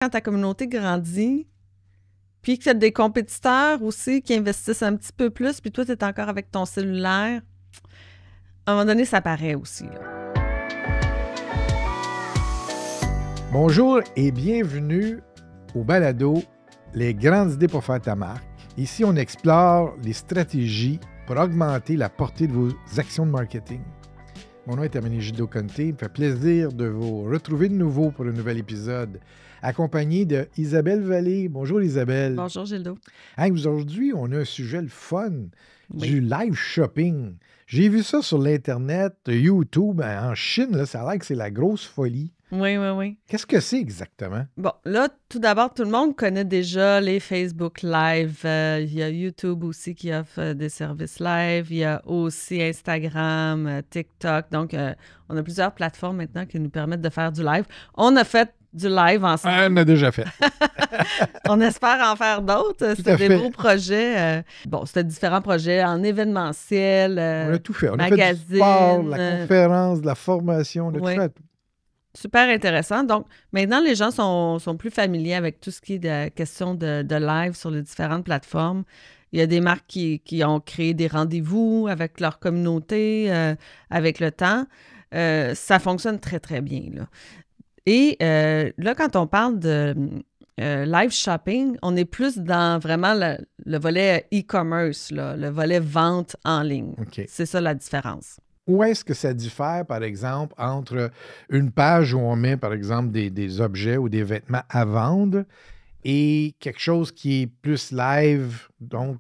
Quand ta communauté grandit, puis que tu as des compétiteurs aussi qui investissent un petit peu plus, puis toi, tu es encore avec ton cellulaire, à un moment donné, ça paraît aussi. Là. Bonjour et bienvenue au balado Les grandes idées pour faire ta marque. Ici, on explore les stratégies pour augmenter la portée de vos actions de marketing. Mon nom est Hermenegildo Conte. Il me fait plaisir de vous retrouver de nouveau pour un nouvel épisode, accompagné de Isabelle Vallée. Bonjour Isabelle. Bonjour Gildo. Hey, aujourd'hui, on a un sujet le fun, du live shopping. J'ai vu ça sur l'Internet, YouTube, en Chine, là, ça a l'air que c'est la grosse folie. Oui. Qu'est-ce que c'est exactement? Bon, là, tout d'abord, tout le monde connaît déjà les Facebook Live. Il y a YouTube aussi qui offre des services live. Il y a aussi Instagram, TikTok. Donc, on a plusieurs plateformes maintenant qui nous permettent de faire du live. On a fait du live ensemble. On a déjà fait. On espère en faire d'autres. C'était des beaux projets. C'était différents projets en événementiel, on a tout fait. On magazine, a fait du sport, de la conférence, de la formation. On a tout fait. Super intéressant. Donc, maintenant, les gens sont plus familiers avec tout ce qui est de question de live sur les différentes plateformes. Il y a des marques qui ont créé des rendez-vous avec leur communauté, avec le temps. Ça fonctionne très, très bien, là. Et là, quand on parle de live shopping, on est plus dans vraiment le volet e-commerce, là, le volet vente en ligne. Okay. C'est ça la différence. Où est-ce que ça diffère, par exemple, entre une page où on met, par exemple, des objets ou des vêtements à vendre et quelque chose qui est plus live? Donc,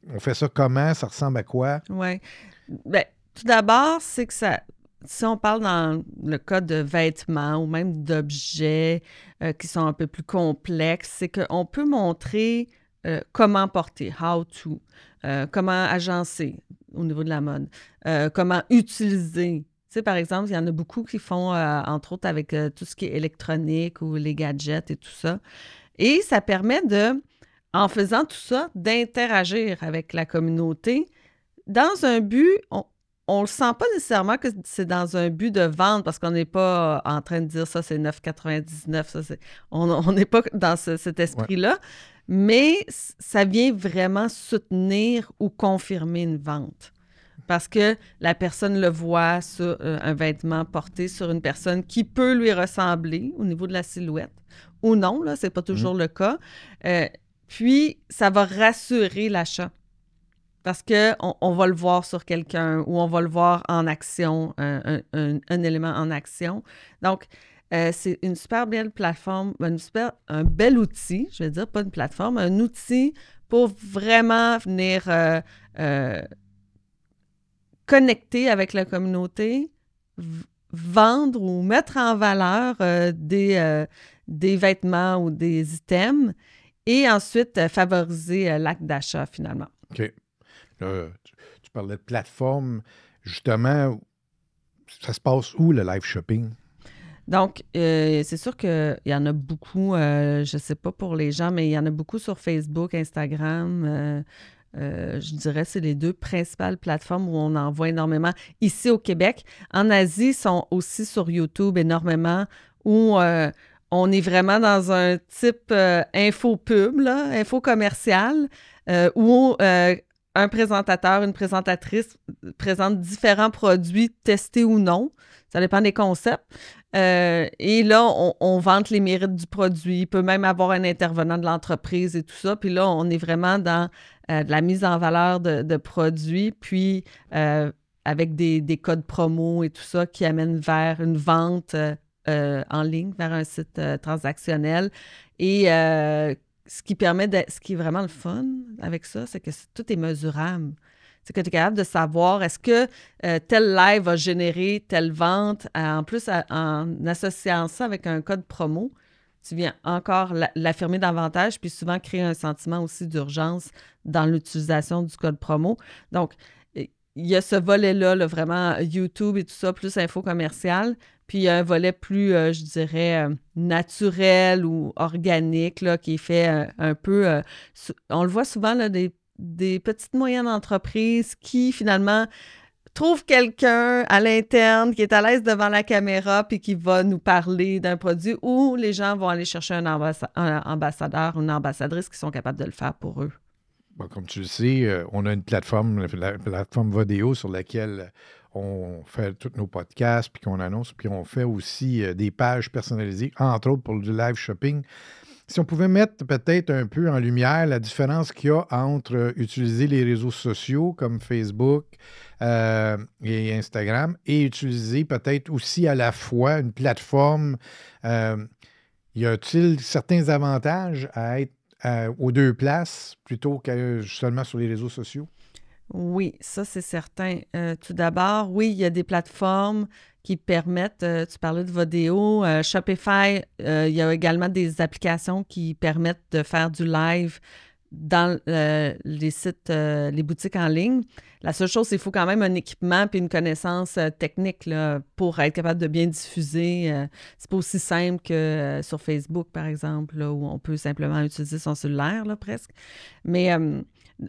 on fait ça comment? Ça ressemble à quoi? Oui. Bien, tout d'abord, c'est que ça... Si on parle dans le cas de vêtements ou même d'objets qui sont un peu plus complexes, c'est qu'on peut montrer comment porter, how to, comment agencer au niveau de la mode, comment utiliser. Tu sais, par exemple, il y en a beaucoup qui font, entre autres, avec tout ce qui est électronique ou les gadgets et tout ça. Et ça permet en faisant tout ça, d'interagir avec la communauté dans un but... On ne le sent pas nécessairement que c'est dans un but de vente parce qu'on n'est pas en train de dire ça, c'est 9,99. Ça, on n'est pas dans cet esprit-là, mais ça vient vraiment soutenir ou confirmer une vente. Parce que la personne le voit sur un vêtement porté sur une personne qui peut lui ressembler au niveau de la silhouette ou non, là, c'est pas toujours le cas. Puis, ça va rassurer l'achat. Parce qu'on va le voir sur quelqu'un ou on va le voir en action, un élément en action. Donc, c'est une super belle plateforme, un bel outil, je vais dire, pas une plateforme, un outil pour vraiment venir connecter avec la communauté, vendre ou mettre en valeur des vêtements ou des items et ensuite favoriser l'acte d'achat finalement. OK. Tu parlais de plateforme. Justement, ça se passe où, le live shopping? Donc, c'est sûr qu'il y en a beaucoup, je ne sais pas pour les gens, mais il y en a beaucoup sur Facebook, Instagram. Je dirais que c'est les deux principales plateformes où on en voit énormément. Ici au Québec, en Asie, ils sont aussi sur YouTube énormément, où on est vraiment dans un type info-pub, info-commercial, où... un présentateur, une présentatrice présente différents produits testés ou non. Ça dépend des concepts. Et là, on vante les mérites du produit. Il peut même avoir un intervenant de l'entreprise et tout ça. Puis là, on est vraiment dans de la mise en valeur de produits, puis avec des codes promo et tout ça qui amènent vers une vente en ligne, vers un site transactionnel. Et ce qui est vraiment le fun avec ça, c'est que tout est mesurable. C'est que tu es capable de savoir est-ce que tel live va générer telle vente. En plus, en associant ça avec un code promo, tu viens encore l'affirmer davantage, puis souvent créer un sentiment aussi d'urgence dans l'utilisation du code promo. Donc, il y a ce volet-là, là, vraiment YouTube et tout ça, plus info commercial. Puis il y a un volet plus, je dirais, naturel ou organique, là, qui est fait un peu... on le voit souvent, là, des petites moyennes entreprises qui, finalement, trouve quelqu'un à l'interne qui est à l'aise devant la caméra puis qui va nous parler d'un produit, ou les gens vont aller chercher un ambassadeur ou une ambassadrice qui sont capables de le faire pour eux. Bon, comme tu le sais, on a une plateforme, la plateforme Vodeo, sur laquelle on fait tous nos podcasts, puis qu'on annonce, puis on fait aussi des pages personnalisées, entre autres pour du live shopping. Si on pouvait mettre peut-être un peu en lumière la différence qu'il y a entre utiliser les réseaux sociaux comme Facebook et Instagram et utiliser peut-être aussi à la fois une plateforme, y a-t-il certains avantages à être aux deux places plutôt que seulement sur les réseaux sociaux? Oui, ça, c'est certain. Tout d'abord, oui, il y a des plateformes qui permettent, tu parlais de Vodeo, Shopify, il y a également des applications qui permettent de faire du live dans les sites, les boutiques en ligne. La seule chose, c'est qu'il faut quand même un équipement puis une connaissance technique là, pour être capable de bien diffuser. C'est pas aussi simple que sur Facebook, par exemple, là, où on peut simplement utiliser son cellulaire, là, presque. Mais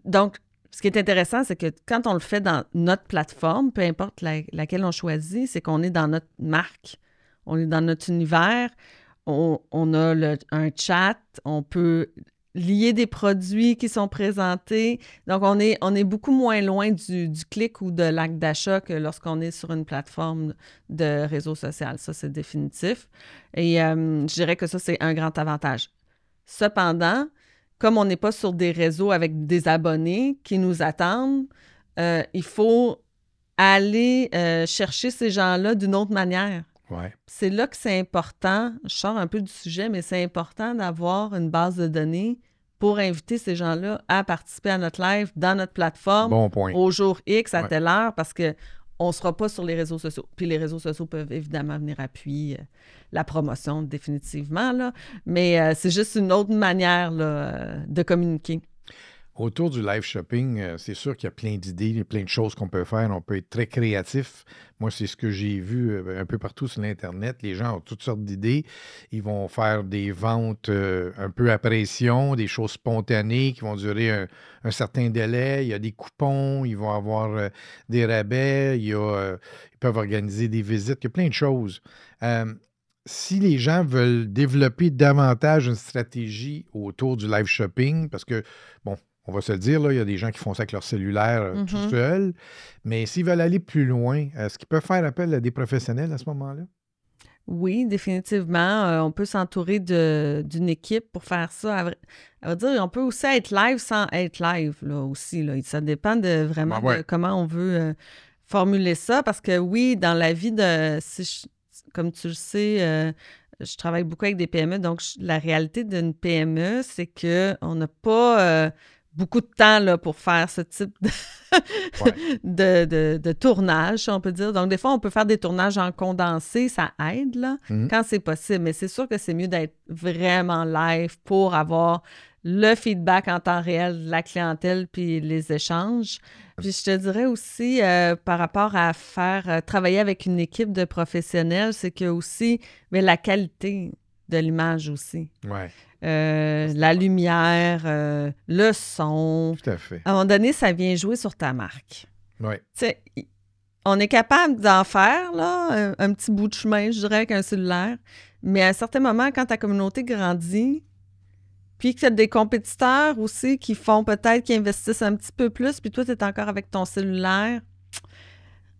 donc, ce qui est intéressant, c'est que quand on le fait dans notre plateforme, peu importe laquelle on choisit, c'est qu'on est dans notre marque, on est dans notre univers, on a un chat, on peut lier des produits qui sont présentés. Donc, on est beaucoup moins loin du clic ou de l'acte d'achat que lorsqu'on est sur une plateforme de réseau social. Ça, c'est définitif. Et je dirais que ça, c'est un grand avantage. Cependant, comme on n'est pas sur des réseaux avec des abonnés qui nous attendent, il faut aller chercher ces gens-là d'une autre manière. Ouais. C'est là que c'est important, je sors un peu du sujet, mais c'est important d'avoir une base de données pour inviter ces gens-là à participer à notre live dans notre plateforme Bon point. au jour X à telle heure, parce qu'on ne sera pas sur les réseaux sociaux. Puis les réseaux sociaux peuvent évidemment venir appuyer la promotion définitivement, là, mais c'est juste une autre manière là, de communiquer. Autour du live shopping, c'est sûr qu'il y a plein d'idées, plein de choses qu'on peut faire. On peut être très créatif. Moi, c'est ce que j'ai vu un peu partout sur l'Internet. Les gens ont toutes sortes d'idées. Ils vont faire des ventes un peu à pression, des choses spontanées qui vont durer un certain délai. Il y a des coupons, ils vont avoir des rabais, ils peuvent organiser des visites. Il y a plein de choses. Si les gens veulent développer davantage une stratégie autour du live shopping, parce que, bon, on va se le dire, là, il y a des gens qui font ça avec leur cellulaire tout seuls, mais s'ils veulent aller plus loin, est-ce qu'ils peuvent faire appel à des professionnels à ce moment-là? Oui, définitivement. On peut s'entourer d'une équipe pour faire ça. À vrai dire, on peut aussi être live sans être live, là, aussi. Là. Ça dépend vraiment de comment on veut formuler ça, parce que oui, dans la vie comme tu le sais, je travaille beaucoup avec des PME, donc la réalité d'une PME, c'est qu'on n'a pas beaucoup de temps là, pour faire ce type de tournage, si on peut dire. Donc, des fois, on peut faire des tournages en condensé, ça aide là, quand c'est possible. Mais c'est sûr que c'est mieux d'être vraiment live pour avoir le feedback en temps réel de la clientèle puis les échanges. Puis je te dirais aussi, par rapport à travailler avec une équipe de professionnels, c'est que aussi, mais la qualité de l'image aussi. Ouais. La lumière, le son. Tout à fait. À un moment donné, ça vient jouer sur ta marque. Oui. Tu sais, on est capable d'en faire, là, un petit bout de chemin, je dirais, avec un cellulaire. Mais à un certain moment, quand ta communauté grandit, puis que tu as des compétiteurs aussi qui investissent un petit peu plus, puis toi, tu es encore avec ton cellulaire,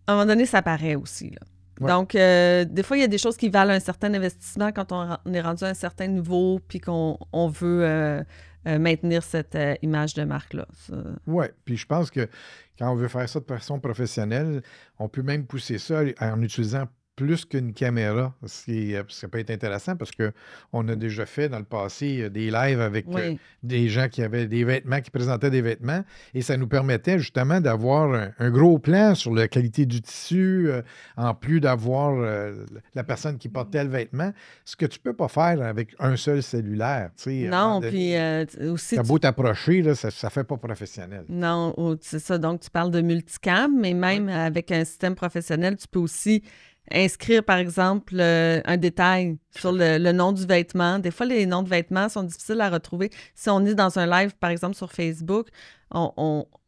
à un moment donné, ça paraît aussi, là. Ouais. Donc, des fois, il y a des choses qui valent un certain investissement quand on est rendu à un certain niveau puis qu'on veut maintenir cette image de marque-là. Oui, puis je pense que quand on veut faire ça de façon professionnelle, on peut même pousser ça en utilisant plus qu'une caméra. Ça peut être intéressant parce qu'on a déjà fait dans le passé des lives avec des gens qui avaient des vêtements, qui présentaient des vêtements, et ça nous permettait justement d'avoir un gros plan sur la qualité du tissu, en plus d'avoir la personne qui portait le vêtement, ce que tu peux pas faire avec un seul cellulaire. Non, puis aussi... T'as beau t'approcher, là, ça fait pas professionnel. Non, c'est ça. Donc, tu parles de multicam, mais même avec un système professionnel, tu peux aussi inscrire, par exemple, un détail sur le nom du vêtement. Des fois, les noms de vêtements sont difficiles à retrouver. Si on est dans un live, par exemple, sur Facebook,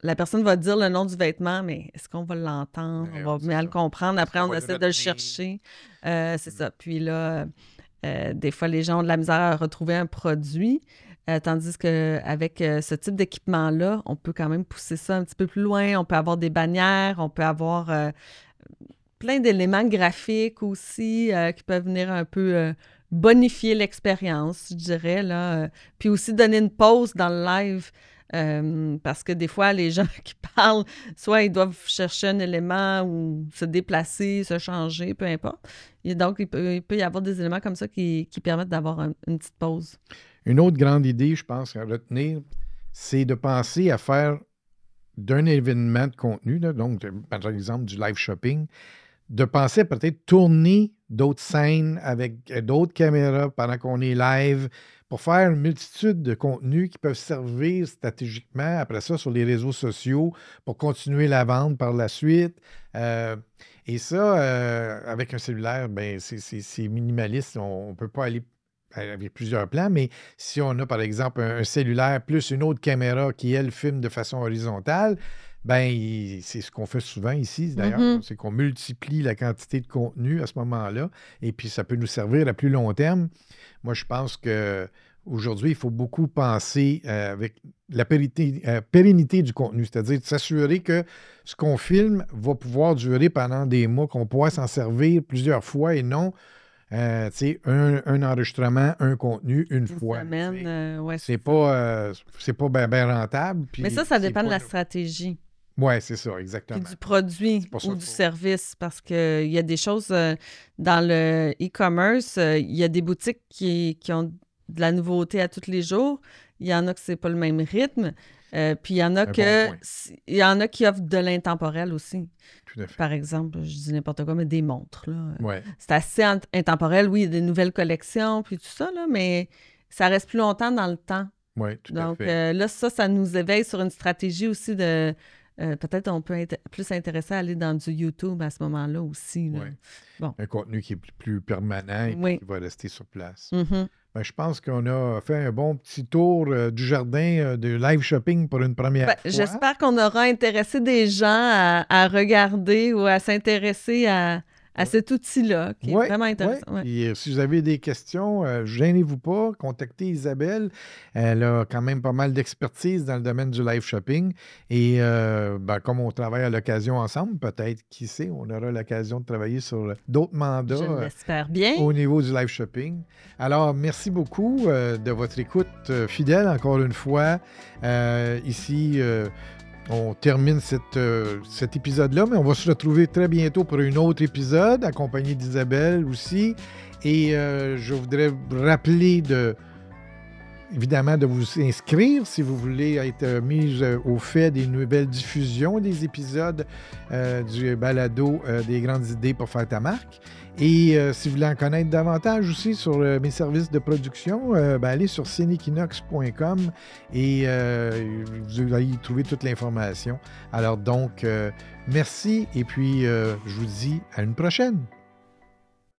la personne va dire le nom du vêtement, mais est-ce qu'on va l'entendre? On va bien le comprendre. Après, on essaie de le chercher. C'est ça. Puis là, des fois, les gens ont de la misère à retrouver un produit. Tandis qu'avec ce type d'équipement-là, on peut quand même pousser ça un petit peu plus loin. On peut avoir des bannières, on peut avoir plein d'éléments graphiques aussi qui peuvent venir un peu bonifier l'expérience, je dirais. Là. Puis aussi donner une pause dans le live. Parce que des fois, les gens qui parlent, soit ils doivent chercher un élément ou se déplacer, se changer, peu importe. Et donc, il peut y avoir des éléments comme ça qui permettent d'avoir une petite pause. Une autre grande idée, je pense, à retenir, c'est de penser à faire d'un événement de contenu, là, donc par exemple du live shopping, de penser à peut-être tourner d'autres scènes avec d'autres caméras pendant qu'on est live pour faire une multitude de contenus qui peuvent servir stratégiquement après ça sur les réseaux sociaux pour continuer la vente par la suite. Et ça, avec un cellulaire, ben, c'est minimaliste. On ne peut pas aller avec plusieurs plans, mais si on a, par exemple, un cellulaire plus une autre caméra qui, elle, filme de façon horizontale, ben c'est ce qu'on fait souvent ici, d'ailleurs, c'est qu'on multiplie la quantité de contenu à ce moment-là, et puis ça peut nous servir à plus long terme. Moi, je pense qu'aujourd'hui, il faut beaucoup penser avec la pérennité du contenu, c'est-à-dire de s'assurer que ce qu'on filme va pouvoir durer pendant des mois, qu'on pourra s'en servir plusieurs fois et non un enregistrement, un contenu, une fois. Ouais, c'est pas bien rentable. Mais ça dépend de la stratégie. Oui, c'est ça, exactement. Puis du produit ou du service, parce qu'il y a des choses dans le e-commerce, il y a des boutiques qui ont de la nouveauté à tous les jours. Il y en a que c'est pas le même rythme. Puis il y en a il y en a qui offrent de l'intemporel aussi. Tout à fait. Par exemple, je dis n'importe quoi, mais des montres. Là. Ouais. C'est assez intemporel. Oui, il y a des nouvelles collections, puis tout ça, là, mais ça reste plus longtemps dans le temps. Oui, tout à fait. Donc là, ça nous éveille sur une stratégie aussi de... peut-être on peut être plus intéressé à aller dans du YouTube à ce moment-là aussi. Là. Oui. Bon. Un contenu qui est plus permanent et qui va rester sur place. Mm-hmm. Ben, je pense qu'on a fait un bon petit tour du jardin de live shopping pour une première fois. J'espère qu'on aura intéressé des gens à regarder ou à s'intéresser à cet outil-là, qui est vraiment intéressant. Ouais. Et si vous avez des questions, gênez-vous pas, contactez Isabelle. Elle a quand même pas mal d'expertise dans le domaine du live shopping. Et comme on travaille à l'occasion ensemble, peut-être, qui sait, on aura l'occasion de travailler sur d'autres mandats. Je l'espère bien. Au niveau du live shopping. Alors, merci beaucoup de votre écoute fidèle, encore une fois. Ici... on termine cet épisode-là, mais on va se retrouver très bientôt pour un autre épisode, accompagné d'Isabelle aussi. Et je voudrais vous rappeler évidemment de vous inscrire si vous voulez être mis au fait des nouvelles diffusions des épisodes du balado des grandes idées pour faire ta marque. Et si vous voulez en connaître davantage aussi sur mes services de production, allez sur cinequinox.com et vous allez y trouver toute l'information. Alors donc, merci et puis je vous dis à une prochaine.